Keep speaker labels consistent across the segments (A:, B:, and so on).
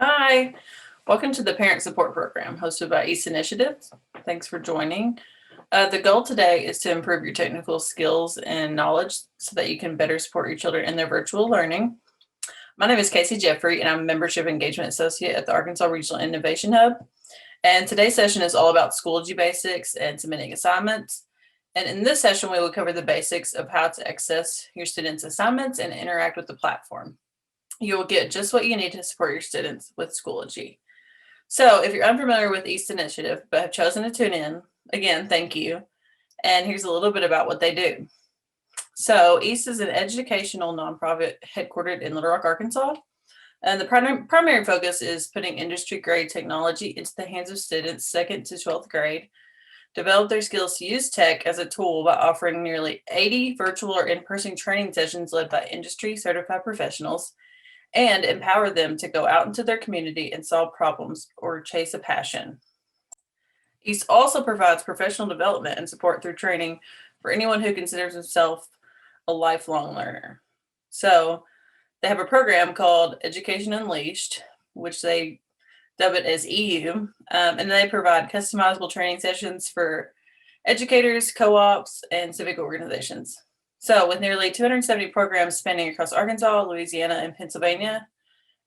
A: Hi, welcome to the Parent Support Program hosted by East Initiative. Thanks for joining. The goal today is to improve your technical skills and knowledge so that you can better support your children in their virtual learning. My name is Jeffery, and I'm a Membership Engagement Associate at the Arkansas Regional Innovation Hub. And today's session is all about Schoology basics and submitting assignments. And in this session, we will cover the basics of how to access your students' assignments and interact with the platform. You will get just what you need to support your students with Schoology. So if you're unfamiliar with East Initiative but have chosen to tune in, again, thank you. And here's a little bit about what they do. So East is an educational nonprofit headquartered in Little Rock, Arkansas. And the primary focus is putting industry-grade technology into the hands of students 2nd to 12th grade, develop their skills to use tech as a tool by offering nearly 80 virtual or in-person training sessions led by industry-certified professionals, and empower them to go out into their community and solve problems or chase a passion. East also provides professional development and support through training for anyone who considers himself a lifelong learner. So they have a program called Education Unleashed, which they dub it as EU, and they provide customizable training sessions for educators, co-ops, and civic organizations. So with nearly 270 programs spanning across Arkansas, Louisiana, and Pennsylvania,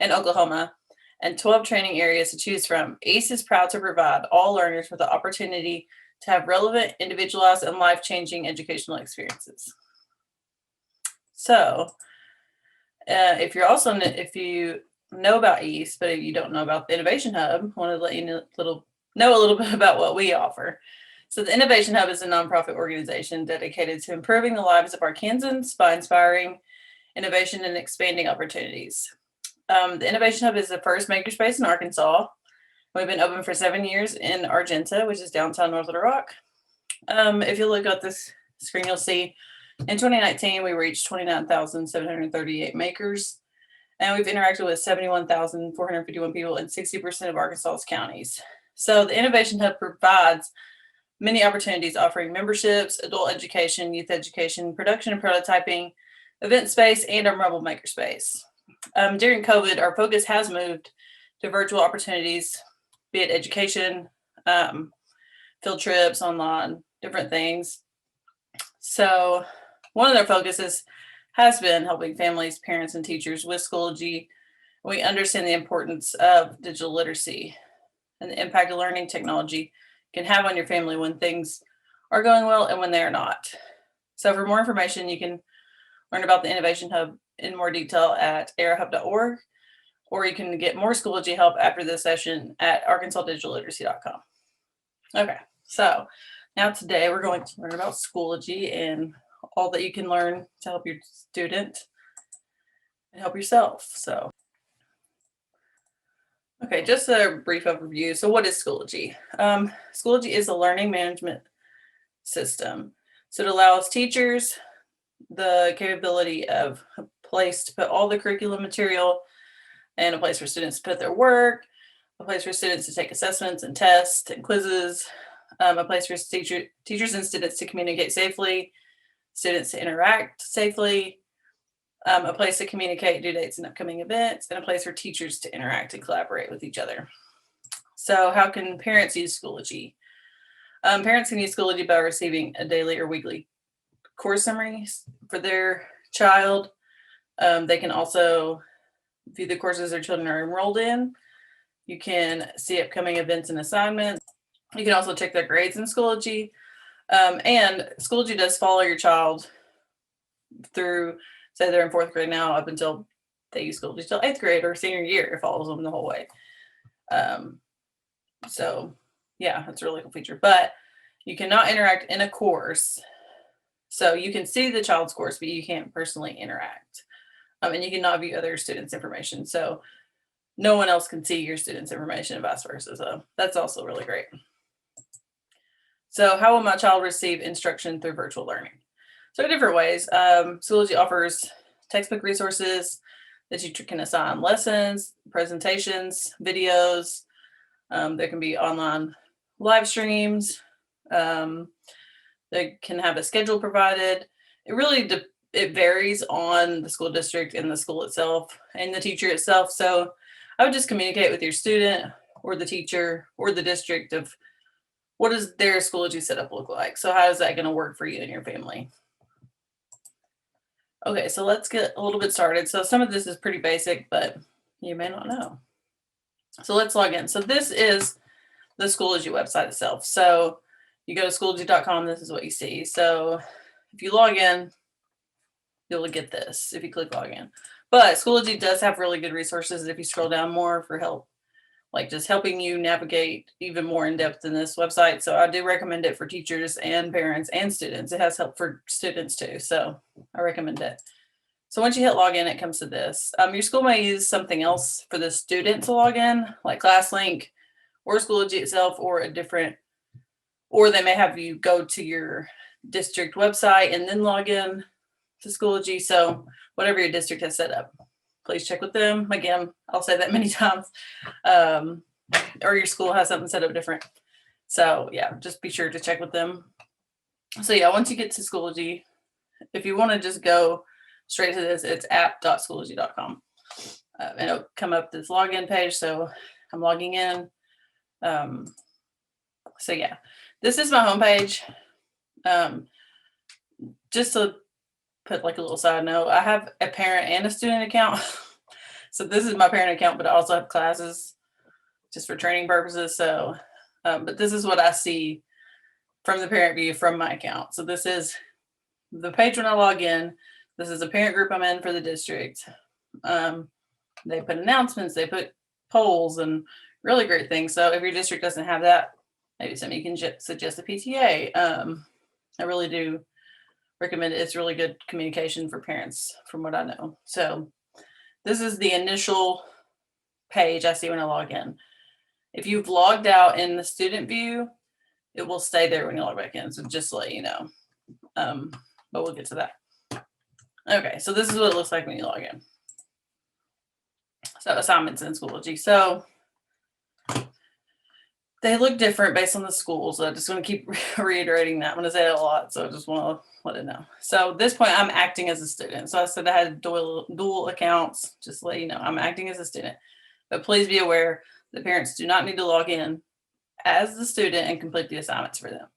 A: and Oklahoma, and 12 training areas to choose from, East is proud to provide all learners with the opportunity to have relevant, individualized, and life-changing educational experiences. So if you know about East, but if you don't know about the Innovation Hub, I want to let you know a little bit about what we offer. So the Innovation Hub is a nonprofit organization dedicated to improving the lives of Arkansans by inspiring innovation and expanding opportunities. The Innovation Hub is the first makerspace in Arkansas. We've been open for 7 years in Argenta, which is downtown North Little Rock. If you look at this screen, you'll see in 2019, we reached 29,738 makers, and we've interacted with 71,451 people in 60% of Arkansas's counties. So the Innovation Hub provides many opportunities offering memberships, adult education, youth education, production and prototyping, event space, and our mobile makerspace. During COVID, our focus has moved to virtual opportunities, be it education, field trips, online, different things. So one of their focuses has been helping families, parents, and teachers with Schoology. We understand the importance of digital literacy and the impact of learning technology can have on your family when things are going well and when they are not. So for more information, you can learn about the Innovation Hub in more detail at arahub.org, or you can get more Schoology help after this session at arkansasdigitalliteracy.com. Okay, so now today we're going to learn about Schoology and all that you can learn to help your student and help yourself. So okay, just a brief overview. So what is Schoology? Schoology is a learning management system. So it allows teachers the capability of a place to put all the curriculum material, and a place for students to put their work, a place for students to take assessments and tests and quizzes, a place for teachers and students to communicate safely, students to interact safely, a place to communicate due dates and upcoming events, and a place for teachers to interact and collaborate with each other. So how can parents use Schoology? Parents can use Schoology by receiving a daily or weekly course summaries for their child. They can also view the courses their children are enrolled in. You can see upcoming events and assignments. You can also check their grades in Schoology. And Schoology does follow your child through, say they're in 4th grade now, up until they use Schoology till 8th grade or senior year. It follows them the whole way. So yeah, that's a really cool feature. But you cannot interact in a course. So you can see the child's course, but you can't personally interact. And you cannot view other students' information. So no one else can see your students' information and vice versa. So that's also really great. So how will my child receive instruction through virtual learning? So different ways. Schoology offers textbook resources. The teacher can assign lessons, presentations, videos. There can be online live streams. They can have a schedule provided. It really it varies on the school district and the school itself and the teacher itself. So I would just communicate with your student or the teacher or the district of what does their Schoology setup look like? So how is that going to work for you and your family? Okay, so let's get a little bit started. So some of this is pretty basic, but you may not know. So let's log in. So this is the Schoology website itself. So you go to Schoology.com, this is what you see. So if you log in, you'll get this if you click login. But Schoology does have really good resources if you scroll down more for help, like just helping you navigate even more in depth than this website. So I do recommend it for teachers and parents and students. It has help for students too. So I recommend it. So once you hit login, it comes to this. Your school may use something else for the student to log in, like ClassLink or Schoology itself, or a different, or they may have you go to your district website and then log in to Schoology. So whatever your district has set up, please check with them. Again, I'll say that many times. Or your school has something set up different. So yeah, just be sure to check with them. So yeah, once you get to Schoology, if you want to just go straight to this, it's app.schoology.com. And it'll come up this login page. So I'm logging in. So yeah, this is my homepage. Just to put like a little side note, I have a parent and a student account. So this is my parent account, but I also have classes just for training purposes. So, but this is what I see from the parent view from my account. So this is the page when I log in. This is a parent group I'm in for the district. They put announcements, they put polls and really great things. So if your district doesn't have that, maybe somebody can suggest a PTA. I really do recommend it. It's really good communication for parents from what I know. So this is the initial page I see when I log in. If you've logged out in the student view, it will stay there when you log back in. So just to let you know. But we'll get to that. Okay, so this is what it looks like when you log in. So assignments in Schoology. So they look different based on the school. So I just want to keep reiterating that. I'm going to say it a lot. So I just want to let it know. So at this point, I'm acting as a student. So I said I had dual accounts. Just to let you know, I'm acting as a student. But please be aware the parents do not need to log in as the student and complete the assignments for them.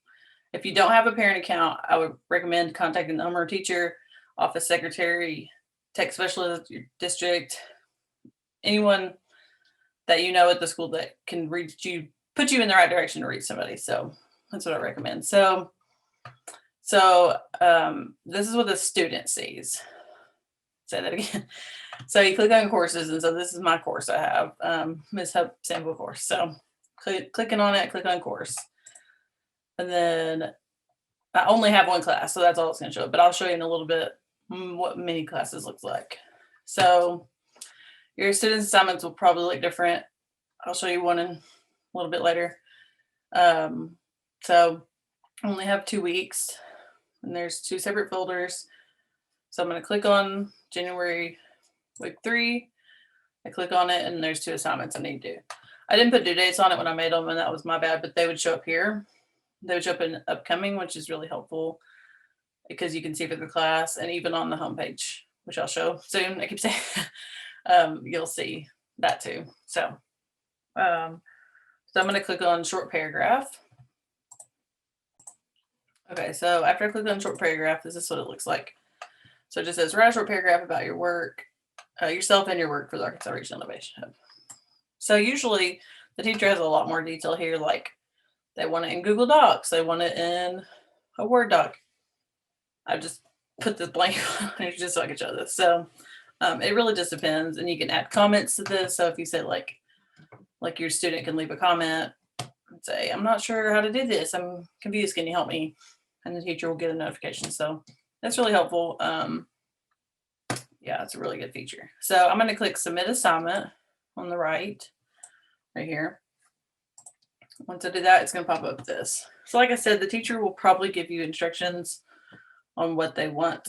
A: If you don't have a parent account, I would recommend contacting the homeroom teacher, office secretary, tech specialist, your district, anyone that you know at the school that can reach you, put you in the right direction to reach somebody. So that's what I recommend. So this is what the student sees. Say that again. So you click on courses, and so this is my course I have, Ms. Hub sample course. So clicking on it, click on course. And then I only have one class, so that's all it's going to show. But I'll show you in a little bit what mini classes looks like. So your student assignments will probably look different. I'll show you one in a little bit later. So I only have 2 weeks, and there's 2 separate folders. So I'm going to click on January week 3. I click on it, and there's 2 assignments I need to do. I didn't put due dates on it when I made them, and that was my bad, but they would show up here. They would show up in upcoming, which is really helpful because you can see for the class, and even on the homepage, which I'll show soon. I keep saying you'll see that too. So I'm going to click on short paragraph. Okay, so after I click on short paragraph, this is what it looks like. So it just says write a short paragraph about your work, yourself and your work for the Arkansas Regional Innovation Hub. So usually the teacher has a lot more detail here, like they want it in Google Docs, they want it in a Word doc. I just put the blank on it just so I can show this. So it really just depends, and you can add comments to this. So if you say like your student can leave a comment and say, I'm not sure how to do this, I'm confused, can you help me? And the teacher will get a notification. So that's really helpful. Yeah, it's a really good feature. So I'm going to click submit assignment on the right here. Once I do that, it's going to pop up this. So like I said, the teacher will probably give you instructions on what they want,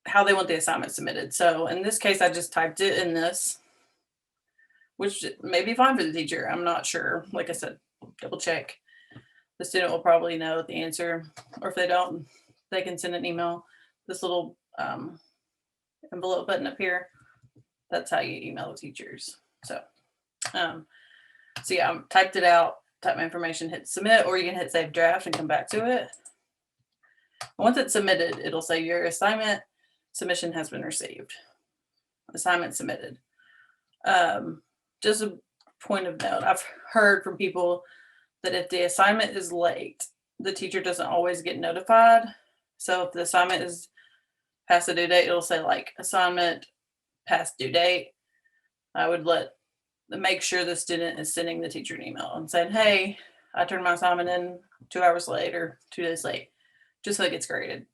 A: how they want the assignment submitted. So in this case, I just typed it in this, which may be fine for the teacher. I'm not sure. Like I said, double check. The student will probably know the answer, or if they don't, they can send an email. This little envelope button up here, that's how you email the teachers. So So yeah, I typed it out, type my information, hit submit, or you can hit save draft and come back to it. Once it's submitted, it'll say your assignment submission has been received. Assignment submitted. Just a point of note, I've heard from people that if the assignment is late, the teacher doesn't always get notified. So if the assignment is past the due date, it'll say like assignment past due date. I would make sure the student is sending the teacher an email and saying, hey, I turned my assignment in 2 hours late or 2 days late, just so it gets graded.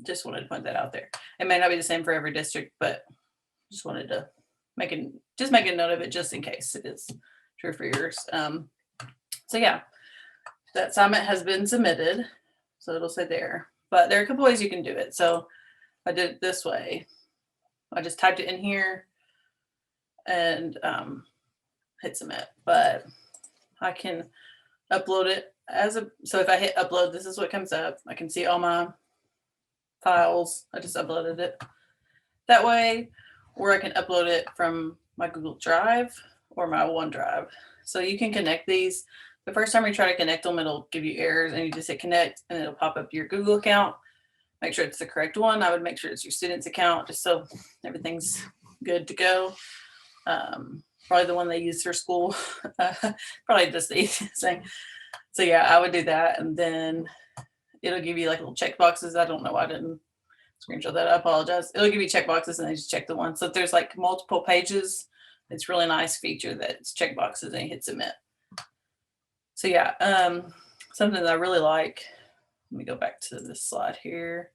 A: Just wanted to point that out there. It may not be the same for every district, but just wanted to make a note of it just in case it is true for yours. So yeah, that assignment has been submitted. So it'll say there, but there are a couple ways you can do it. So I did it this way. I just typed it in here and hit submit, but I can upload it so if I hit upload, this is what comes up. I can see all my files. I just uploaded it that way, or I can upload it from my Google Drive or my OneDrive. So you can connect these. The first time you try to connect them, it'll give you errors and you just hit connect and it'll pop up your Google account. Make sure it's the correct one. I would make sure it's your student's account just so everything's good to go. Probably the one they use for school. Probably just the easiest thing. So yeah, I would do that. And then it'll give you like little check boxes. I don't know why I didn't screenshot that. I apologize. It'll give you check boxes and then just check the one. So if there's like multiple pages, it's a really nice feature that it's check boxes and you hit submit. So yeah, something that I really like. Let me go back to this slide here.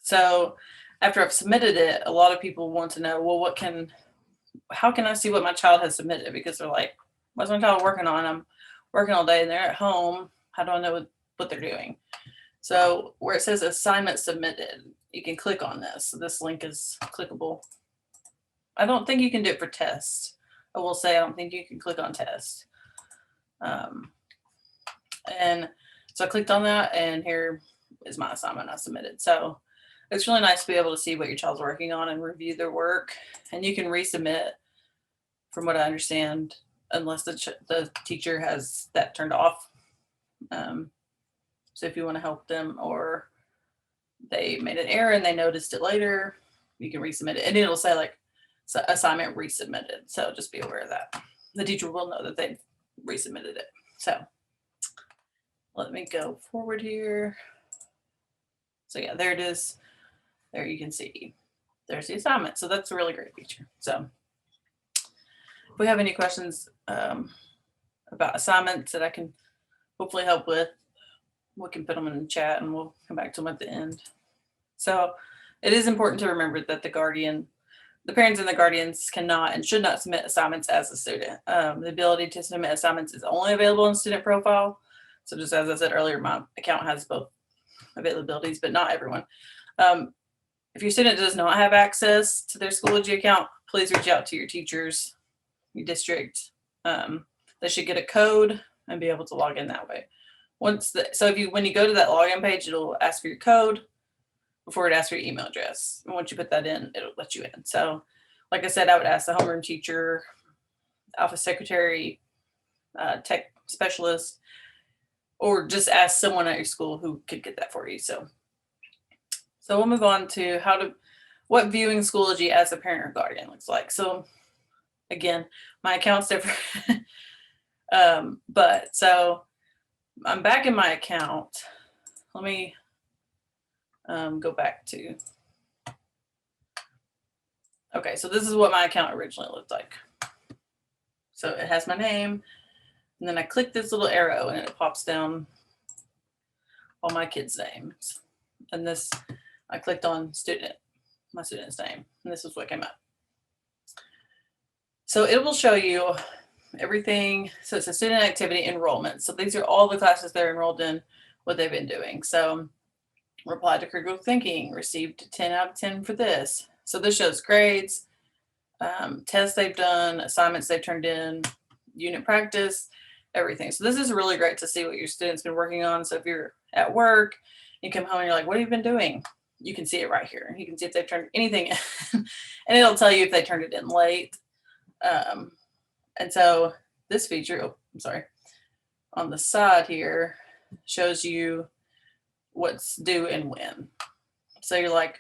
A: So after I've submitted it, a lot of people want to know, well, how can I see what my child has submitted? Because they're like, what's my child working on? I'm working all day and they're at home. How do I know what they're doing? So where it says assignment submitted, you can click on this. So this link is clickable. I don't think you can do it for tests. I will say I don't think you can click on tests. And so I clicked on that and here is my assignment I submitted. So it's really nice to be able to see what your child's working on and review their work. And you can resubmit, from what I understand, unless the teacher has that turned off. So if you want to help them or they made an error and they noticed it later, you can resubmit it. And it'll say like assignment resubmitted. So just be aware of that. The teacher will know that they've resubmitted it. So let me go forward here. So yeah, there it is. There you can see there's the assignment. So that's a really great feature. So if we have any questions about assignments that I can hopefully help with, we can put them in the chat and we'll come back to them at the end. So it is important to remember that the parents and the guardians cannot and should not submit assignments as a student. The ability to submit assignments is only available in student profile. So just as I said earlier, my account has both availabilities, but not everyone. If your student does not have access to their Schoology account, please reach out to your teachers, your district. They should get a code and be able to log in that way. When you go to that login page, it'll ask for your code before it asks for your email address. And once you put that in, it'll let you in. So like I said, I would ask the homeroom teacher, office secretary, tech specialist, or just ask someone at your school who could get that for you. So we'll move on to what viewing Schoology as a parent or guardian looks like. So again, my account's different. But so I'm back in my account. Let me go back to, okay, so this is what my account originally looked like. So it has my name, and then I click this little arrow and it pops down all my kids' names. And this, I clicked on my student's name, and this is what came up. So it will show you everything. So it's a student activity enrollment. So these are all the classes they're enrolled in, what they've been doing. So replied to critical thinking, received 10 out of 10 for this. So this shows grades, tests they've done, assignments they've turned in, unit practice, everything. So this is really great to see what your student's been working on. So if you're at work, you come home and you're like, what have you been doing? You can see it right here. You can see if they've turned anything in and it'll tell you if they turned it in late. And so this feature, I'm sorry, on the side here shows you what's due and when. So you're like,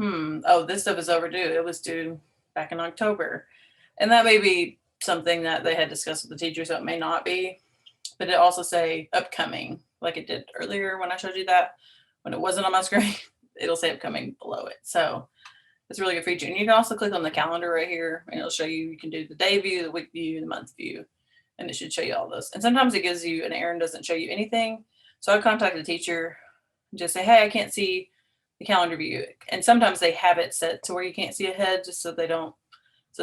A: oh, this stuff is overdue. It was due back in October. And that may be something that they had discussed with the teacher, so it may not be. But it also say upcoming, like it did earlier when I showed you that. When it wasn't on my screen, it'll say upcoming below it. So it's a really good feature. And you can also click on the calendar right here, and it'll show you can do the day view, the week view, the month view, and it should show you all those. And sometimes it gives you an error and doesn't show you anything. So I contact the teacher and just say, hey, I can't see the calendar view. And sometimes they have it set to where you can't see ahead, just so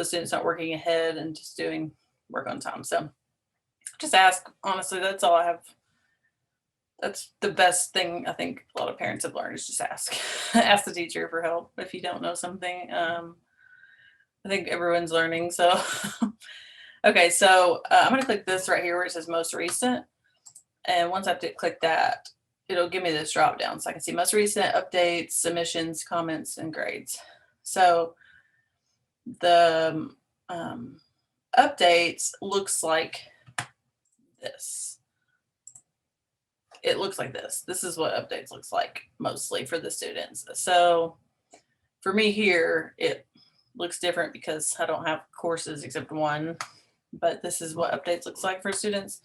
A: students aren't working ahead and just doing work on time. So just ask. Honestly, that's all I have. That's the best thing I think a lot of parents have learned is just ask. Ask the teacher for help if you don't know something. I think everyone's learning. So, okay, so I'm going to click this right here where it says most recent. And once I click that, it'll give me this drop down so I can see most recent updates, submissions, comments, and grades. So the updates looks like this. It looks like this. This is what updates looks like mostly for the students. So for me here, it looks different because I don't have courses except one, but this is what updates looks like for students.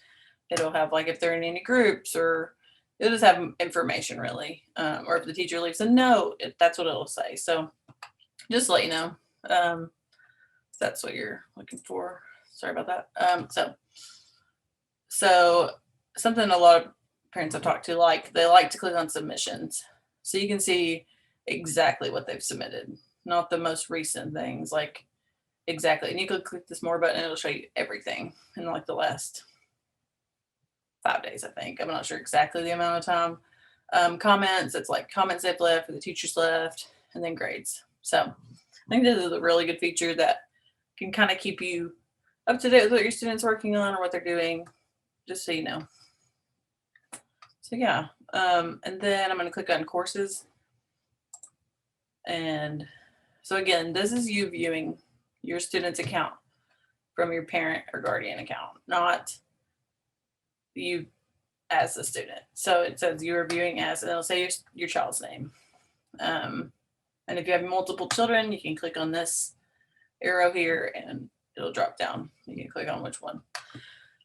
A: It'll have like if they're in any groups, or it'll just have information really. Or if the teacher leaves a note, that's what it'll say. So just to let you know, that's what you're looking for. Sorry about that. So something a lot of parents I've talked to they like to click on submissions, so you can see exactly what they've submitted, not the most recent things, like exactly. And you could click this more button and it'll show you everything in like the last 5 days, I think. I'm not sure exactly the amount of time. Comments, it's like comments they've left or the teachers left, and then grades. So I think this is a really good feature that can kind of keep you up to date with what your students are working on or what they're doing, just so you know. So yeah, and then I'm going to click on courses. And so again, this is you viewing your student's account from your parent or guardian account, not you as a student. So it says you are viewing as, and it'll say your child's name. And if you have multiple children, you can click on this arrow here and it'll drop down. You can click on which one.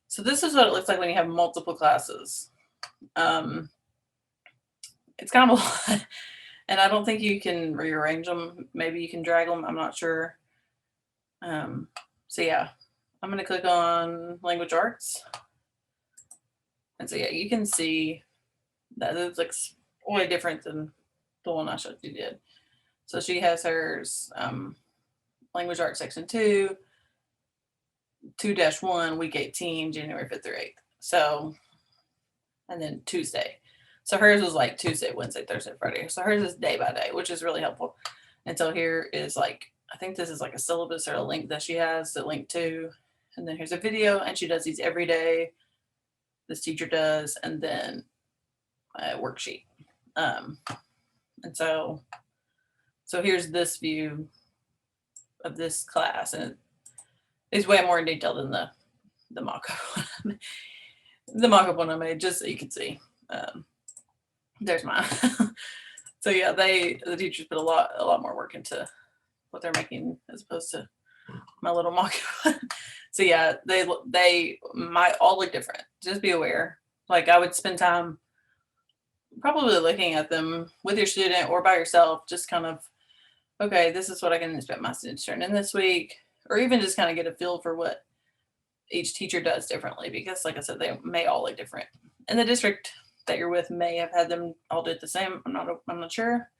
A: So this is what it looks like when you have multiple classes. It's kind of a lot, and I don't think you can rearrange them. Maybe you can drag them. I'm not sure. So yeah, I'm going to click on language arts. And so yeah, you can see that it looks way different than the one I showed you did. So she has hers, language arts section 2, 2-1, week 18, January 5th through 8th. So, and then Tuesday. So hers was like Tuesday, Wednesday, Thursday, Friday. So hers is day by day, which is really helpful. And so here is like, I think this is like a syllabus or a link that she has to link to. And then here's a video, and she does these every day. This teacher does, and then a worksheet. And so here's this view of this class, and it's way more in detail than the mock-up one. The mock-up one I made, just so you can see. There's mine. So yeah, the teachers put a lot more work into what they're making as opposed to my little mock-up. So yeah, they might all look different. Just be aware. Like I would spend time probably looking at them with your student or by yourself, just kind of, okay, this is what I can expect my students to turn in this week, or even just kind of get a feel for what each teacher does differently, because like I said, they may all look different. And the district that you're with may have had them all do it the same. I'm not sure.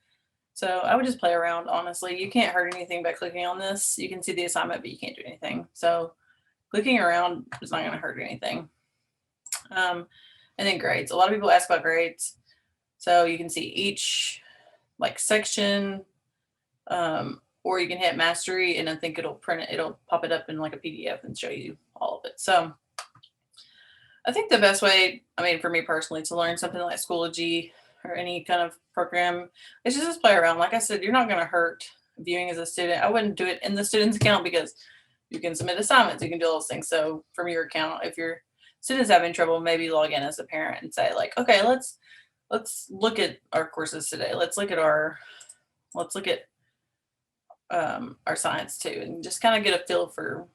A: So I would just play around, honestly. You can't hurt anything by clicking on this. You can see the assignment, but you can't do anything. So clicking around is not going to hurt anything. And then grades. A lot of people ask about grades. So you can see each like section, or you can hit mastery, and I think it'll pop it up in like a PDF and show you all of it. So I think the best way, I mean, for me personally, to learn something like Schoology or any kind of program is just play around. Like I said, you're not going to hurt viewing as a student. I wouldn't do it in the student's account because You can submit assignments. You can do all those things. So from your account, if your student's having trouble, maybe log in as a parent and say like, okay, let's look at our courses today. Let's look at our science too, and just kind of get a feel for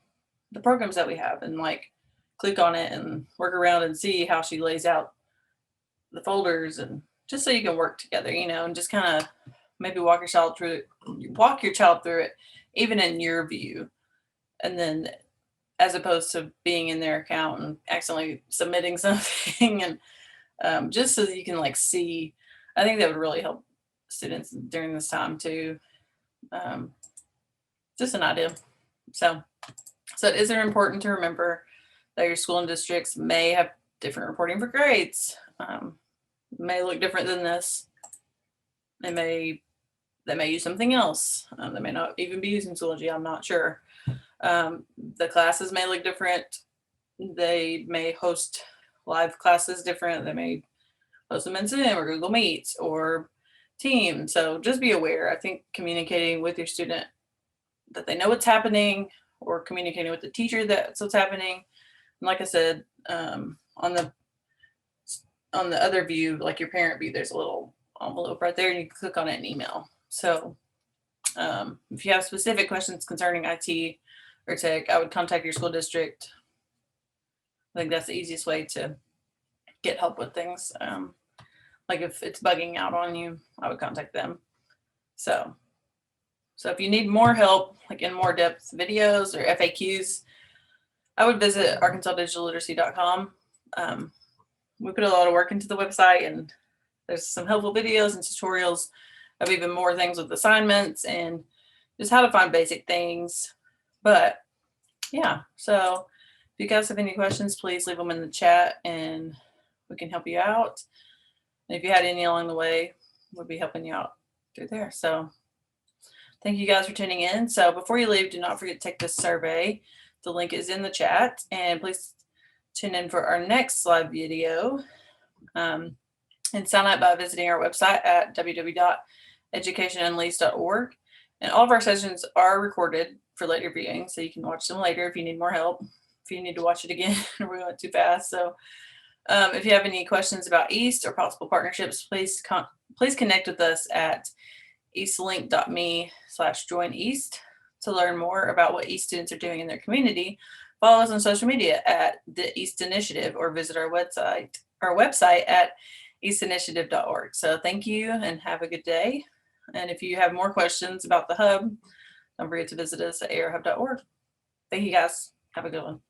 A: the programs that we have, and like click on it and work around and see how she lays out the folders, and just so you can work together, and just kind of maybe walk your child through it, even in your view, and then as opposed to being in their account and accidentally submitting something, and just so that you can like see. I think that would really help students during this time too. Just an idea. So it is important to remember that your school and districts may have different reporting for grades. May look different than this. They may use something else. They may not even be using Schoology. I'm not sure. The classes may look different. They may host live classes different. They may post them in Zoom or Google Meets or Teams. So just be aware. I think communicating with your student that they know what's happening, or communicating with the teacher that's what's happening. And like I said, on the other view, like your parent view, there's a little envelope right there, and you can click on it and email. So if you have specific questions concerning IT or tech, I would contact your school district. I think that's the easiest way to get help with things. Like if it's bugging out on you, I would contact them. So if you need more help, like in more depth videos or FAQs, I would visit arkansasdigitalliteracy.com. We put a lot of work into the website, and there's some helpful videos and tutorials of even more things with assignments and just how to find basic things. But yeah, so if you guys have any questions, please leave them in the chat and we can help you out. And if you had any along the way, we'll be helping you out through there. So thank you guys for tuning in. So before you leave, do not forget to take this survey. The link is in the chat, and please tune in for our next live video. And sign up by visiting our website at www.educationunleashed.org. And all of our sessions are recorded for later viewing, so you can watch them later if you need more help, if you need to watch it again or we went too fast. So if you have any questions about EAST or possible partnerships, please connect with us at eastlink.me/joineast to learn more about what EAST students are doing in their community. Follow us on social media at the EAST Initiative, or visit our website at eastinitiative.org. So thank you and have a good day. And if you have more questions about the hub, don't forget to visit us at arhub.org. Thank you guys. Have a good one.